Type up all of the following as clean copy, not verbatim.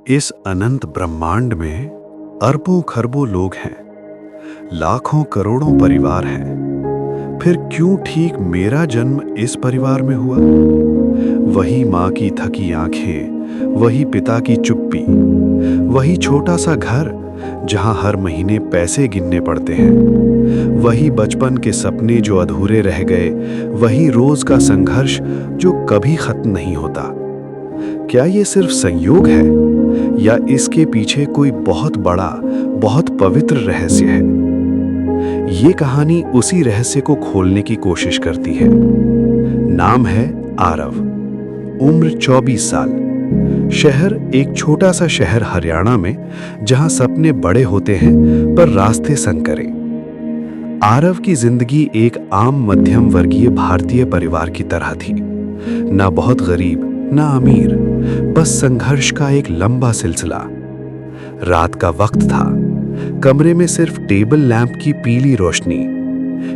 इस अनंत ब्रह्मांड में अरबों खरबों लोग हैं, लाखों करोड़ों परिवार हैं। फिर क्यों ठीक मेरा जन्म इस परिवार में हुआ? वही माँ की थकी आंखें, वही पिता की चुप्पी, वही छोटा सा घर जहां हर महीने पैसे गिनने पड़ते हैं, वही बचपन के सपने जो अधूरे रह गए, वही रोज का संघर्ष जो कभी खत्म नहीं होता। क्या ये सिर्फ संयोग है या इसके पीछे कोई बहुत बड़ा, बहुत पवित्र रहस्य है? ये कहानी उसी रहस्य को खोलने की कोशिश करती है। नाम है आरव, उम्र 24 साल, शहर एक छोटा सा शहर हरियाणा में, जहां सपने बड़े होते हैं पर रास्ते संकरे। आरव की जिंदगी एक आम मध्यम वर्गीय भारतीय परिवार की तरह थी। ना बहुत गरीब, ना अमीर, बस संघर्ष का एक लंबा सिलसिला। रात का वक्त था, कमरे में सिर्फ टेबल लैंप की पीली रोशनी,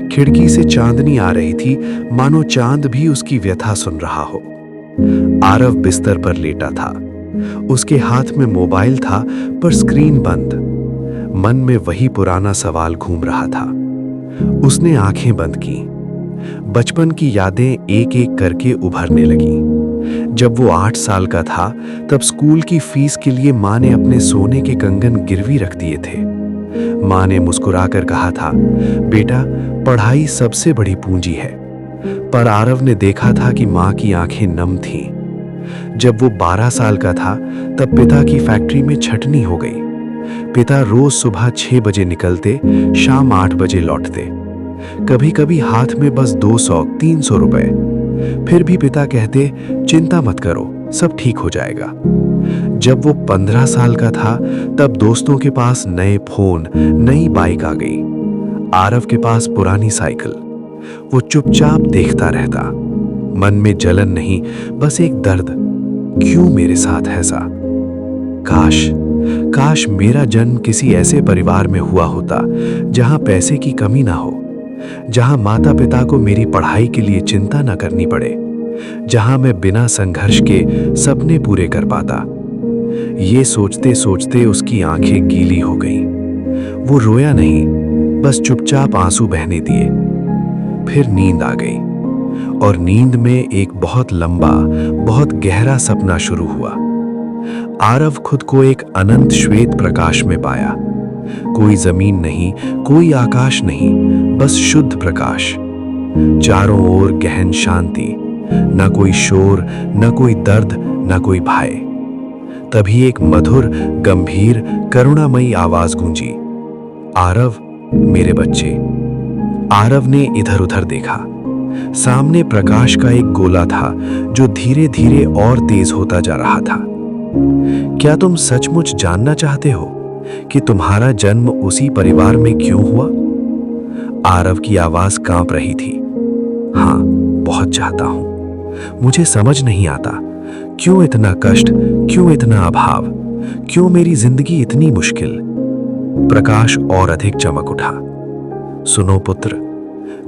खिड़की से चांदनी आ रही थी, मानो चांद भी उसकी व्यथा सुन रहा हो। आरव बिस्तर पर लेटा था, उसके हाथ में मोबाइल था पर स्क्रीन बंद। मन में वही पुराना सवाल घूम रहा था। उसने आंखें बंद की। बचपन की यादें एक एक करके उभरने लगीं। जब वो 8 साल का था, तब स्कूल की फीस के लिए माँ ने अपने सोने के कंगन गिरवी रख दिए थे। माँ ने मुस्कुराकर कहा था, बेटा, पढ़ाई सबसे बड़ी पूंजी है। पर आरव ने देखा था कि माँ की आंखें नम थीं। जब वो 12 साल का था, तब पिता की फैक्ट्री में छटनी हो गई। पिता रोज सुबह 6 बजे निकलते, शाम 8 बजे लौटते। कभी कभी हाथ में बस 200-300 रुपए। फिर भी पिता कहते, चिंता मत करो, सब ठीक हो जाएगा। जब वो 15 साल का था, तब दोस्तों के पास नए फोन, नई बाइक आ गई। आरव के पास पुरानी साइकिल। वो चुपचाप देखता रहता। मन में जलन नहीं, बस एक दर्द। क्यों मेरे साथ ऐसा? काश मेरा जन्म किसी ऐसे परिवार में हुआ होता जहां पैसे की कमी ना हो, जहां माता पिता को मेरी पढ़ाई के लिए चिंता न करनी पड़े, जहां मैं बिना संघर्ष के सपने पूरे कर पाता। ये सोचते सोचते उसकी आंखें गीली हो गईं। वो रोया नहीं, बस चुपचाप आंसू बहने दिए। फिर नींद आ गई और नींद में एक बहुत लंबा, बहुत गहरा सपना शुरू हुआ। आरव खुद को एक अनंत श्वेत प्रकाश में पाया। कोई जमीन नहीं, कोई आकाश नहीं, बस शुद्ध प्रकाश। चारों ओर गहन शांति, न कोई शोर, न कोई दर्द, न कोई भय। तभी एक मधुर, गंभीर, करुणामयी आवाज गूंजी, आरव, मेरे बच्चे। आरव ने इधर उधर देखा। सामने प्रकाश का एक गोला था जो धीरे धीरे और तेज होता जा रहा था। क्या तुम सचमुच जानना चाहते हो कि तुम्हारा जन्म उसी परिवार में क्यों हुआ? आरव की आवाज कांप रही थी। हाँ, बहुत चाहता हूं। मुझे समझ नहीं आता, क्यों इतना कष्ट, क्यों इतना अभाव, क्यों मेरी जिंदगी इतनी मुश्किल? प्रकाश और अधिक चमक उठा। सुनो पुत्र,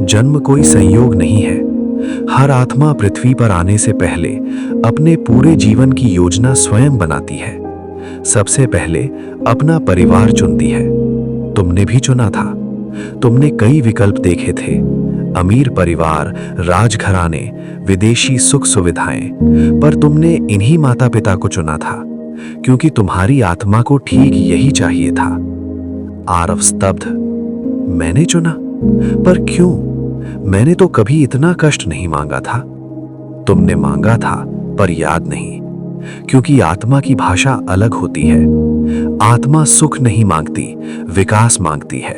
जन्म कोई संयोग नहीं है। हर आत्मा पृथ्वी पर आने से पहले अपने पूरे जीवन की योजना स्वयं बनाती है। सबसे पहले अपना परिवार चुनती है। तुमने भी चुना था। तुमने कई विकल्प देखे थे, अमीर परिवार, राजघराने, विदेशी सुख सुविधाएं, पर तुमने इन्हीं माता पिता को चुना था क्योंकि तुम्हारी आत्मा को ठीक यही चाहिए था। आरव स्तब्ध। मैंने चुना? पर क्यों? मैंने तो कभी इतना कष्ट नहीं मांगा था। तुमने मांगा था पर याद नहीं, क्योंकि आत्मा की भाषा अलग होती है। आत्मा सुख नहीं मांगती, विकास मांगती है,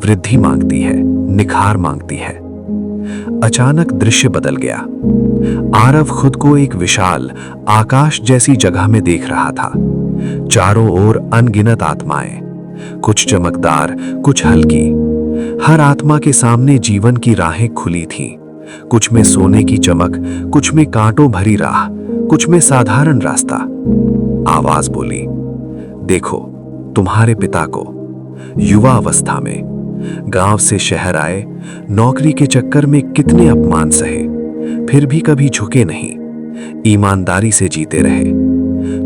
वृद्धि मांगती है, निखार मांगती है। अचानक दृश्य बदल गया। आरव खुद को एक विशाल, आकाश जैसी जगह में देख रहा था। चारों ओर अनगिनत आत्माएं, कुछ चमकदार, कुछ हल्की। हर आत्मा के सामने जीवन की राहें खुली थीं। कुछ में सोने की चमक, कुछ में कांटों भरी राह, कुछ में साधारण रास्ता। आवाज बोली, देखो तुम्हारे पिता को, युवा अवस्था में, गांव से शहर आए, नौकरी के चक्कर में कितने अपमान सहे, फिर भी कभी झुके नहीं, ईमानदारी से जीते रहे।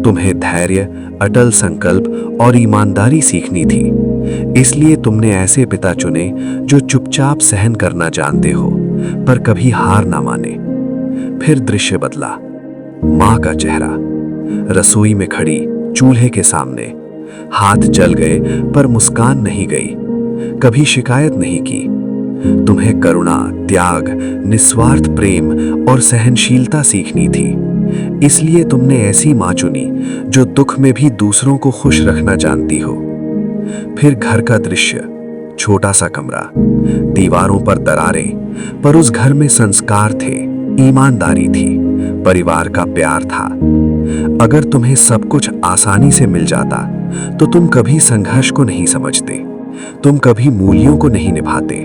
तुम्हें धैर्य, अटल संकल्प और ईमानदारी सीखनी थी। इसलिए तुमने ऐसे पिता चुने जो चुपचाप सहन करना जानते हो, पर कभी हार ना माने। फिर दृश्य बदला। माँ का चेहरा, रसोई में खड़ी, चूल्हे के सामने। हाथ जल गए पर मुस्कान नहीं गई, कभी शिकायत नहीं की। तुम्हें करुणा, त्याग, निस्वार्थ प्रेम और सहनशीलता सीखनी थी। इसलिए तुमने ऐसी माँ चुनी जो दुख में भी दूसरों को खुश रखना जानती हो। फिर घर का दृश्य, छोटा सा कमरा, दीवारों पर दरारें, पर उस घर में संस्कार थे, ईमानदारी थी, परिवार का प्यार था। अगर तुम्हें सब कुछ आसानी से मिल जाता तो तुम कभी संघर्ष को नहीं समझते, तुम कभी मूल्यों को नहीं निभाते,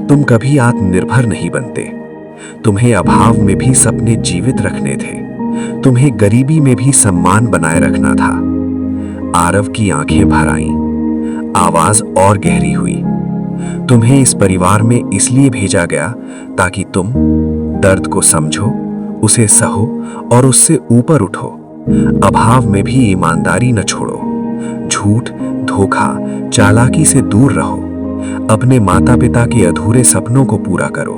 तुम कभी आत्मनिर्भर नहीं बनते। तुम्हें अभाव में भी सपने जीवित रखने थे, तुम्हें गरीबी में भी सम्मान बनाए रखना था। आरव की आंखें भर आईं, आवाज और गहरी हुई। तुम्हें इस परिवार में इसलिए भेजा गया ताकि तुम दर्द को समझो, उसे सहो और उससे ऊपर उठो। अभाव में भी ईमानदारी न छोड़ो, झूठ, धोखा, चालाकी से दूर रहो। अपने माता पिता के अधूरे सपनों को पूरा करो,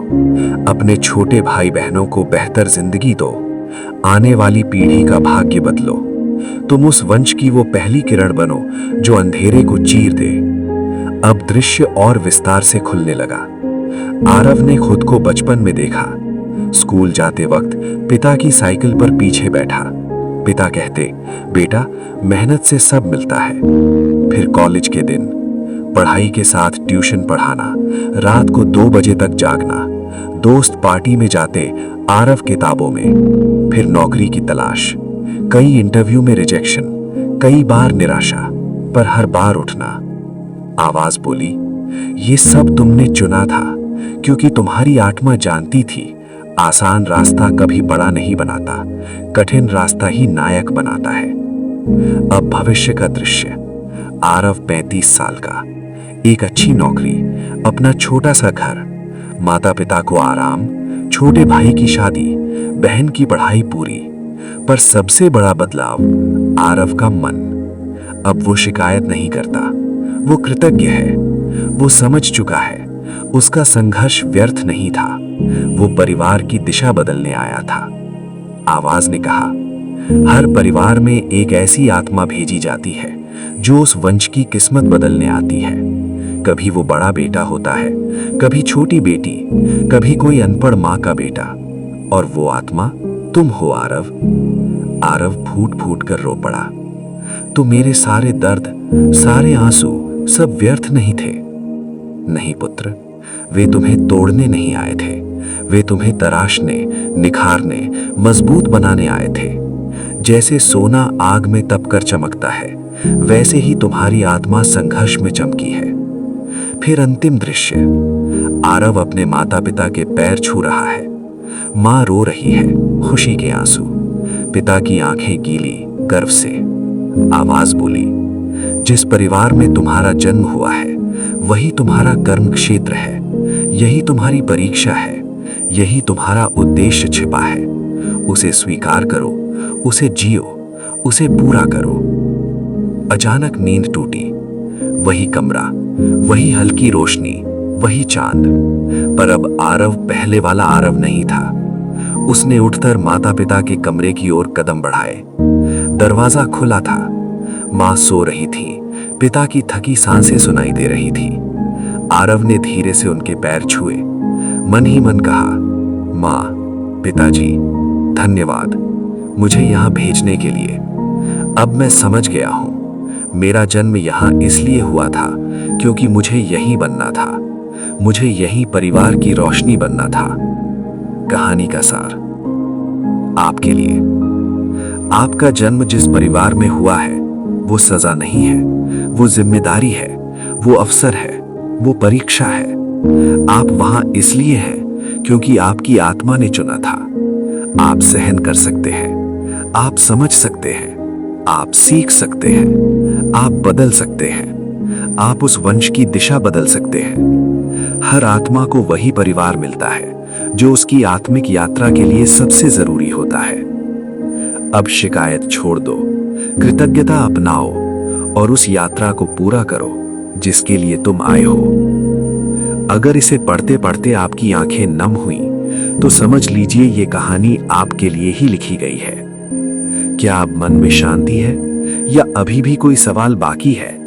अपने छोटे भाई बहनों को बेहतर जिंदगी दो, आने वाली पीढ़ी का भाग्य बदलो। तुम उस वंश की वो पहली किरण बनो जो अंधेरे को चीर दे। अब दृश्य और विस्तार से खुलने लगा। आरव ने खुद को बचपन में देखा, स्कूल जाते वक्त पिता की साइकिल पर पीछे बैठा। पिता कहते, बेटा मेहनत से सब मिलता है। फिर कॉलेज के दिन, पढ़ाई के साथ ट्यूशन पढ़ाना, रात को 2 बजे तक जागना, दोस्त पार्टी में जाते, आरव किताबों में। फिर नौकरी की तलाश, कई इंटरव्यू में रिजेक्शन, कई बार निराशा, पर हर बार उठना। आवाज बोली, ये सब तुमने चुना था, क्योंकि तुम्हारी आत्मा जानती थी आसान रास्ता कभी बड़ा नहीं बनाता, कठिन रास्ता ही नायक बनाता है। अब भविष्य का दृश्य। आरव 35 साल का, एक अच्छी नौकरी, अपना छोटा सा घर, माता पिता को आराम, छोटे भाई की शादी, बहन की पढ़ाई पूरी। पर सबसे बड़ा बदलाव, आरव का मन। अब वो शिकायत नहीं करता, वो कृतज्ञ है। वो समझ चुका है उसका संघर्ष व्यर्थ नहीं था, वो परिवार की दिशा बदलने आया था। आवाज ने कहा, हर परिवार में एक ऐसी आत्मा भेजी जाती है जो उस वंश की किस्मत बदलने आती है। कभी वो बड़ा बेटा होता है, कभी छोटी बेटी, कभी कोई अनपढ़ माँ का बेटा, और वो आत्मा तुम हो आरव। आरव फूट फूट कर रो पड़ा। तो मेरे सारे दर्द, सारे आंसू सब व्यर्थ नहीं थे। नहीं पुत्र, वे तुम्हें तोड़ने नहीं आए थे, वे तुम्हें तराशने, निखारने, मजबूत बनाने आए थे। जैसे सोना आग में तपकर चमकता है, वैसे ही तुम्हारी आत्मा संघर्ष में चमकी है। फिर अंतिम दृश्य। आरव अपने माता पिता के पैर छू रहा है। माँ रो रही है, खुशी के आंसू। पिता की आंखें गीली, गर्व से। आवाज बोली, जिस परिवार में तुम्हारा जन्म हुआ है, वही तुम्हारा कर्म क्षेत्र है, यही तुम्हारी परीक्षा है, यही तुम्हारा उद्देश्य छिपा है। उसे स्वीकार करो, उसे जियो, उसे पूरा करो। अचानक नींद टूटी। वही कमरा, वही हल्की रोशनी, वही चांद। पर अब आरव पहले वाला आरव नहीं था। उसने उठकर माता पिता के कमरे की ओर कदम बढ़ाए। दरवाजा खुला था। माँ सो रही थी, पिता की थकी सांसें सुनाई दे रही थी। आरव ने धीरे से उनके पैर छुए, मन ही मन कहा, माँ, पिताजी, धन्यवाद मुझे यहाँ भेजने के लिए। अब मैं समझ गया हूँ, मेरा जन्म यहाँ इसलिए हुआ था क्योंकि मुझे यही बनना था, मुझे यही परिवार की रोशनी बनना था। कहानी का सार आपके लिए। आपका जन्म जिस परिवार में हुआ है वो सजा नहीं है, वो जिम्मेदारी है, वो अवसर है, वो परीक्षा है। आप वहां इसलिए हैं क्योंकि आपकी आत्मा ने चुना था। आप सहन कर सकते हैं, आप समझ सकते हैं, आप सीख सकते हैं, आप बदल सकते हैं, आप उस वंश की दिशा बदल सकते हैं। हर आत्मा को वही परिवार मिलता है जो उसकी आत्मिक यात्रा के लिए सबसे जरूरी होता है। अब शिकायत छोड़ दो, कृतज्ञता अपनाओ और उस यात्रा को पूरा करो जिसके लिए तुम आए हो। अगर इसे पढ़ते पढ़ते आपकी आंखें नम हुई तो समझ लीजिए ये कहानी आपके लिए ही लिखी गई है। क्या अब मन में शांति है या अभी भी कोई सवाल बाकी है?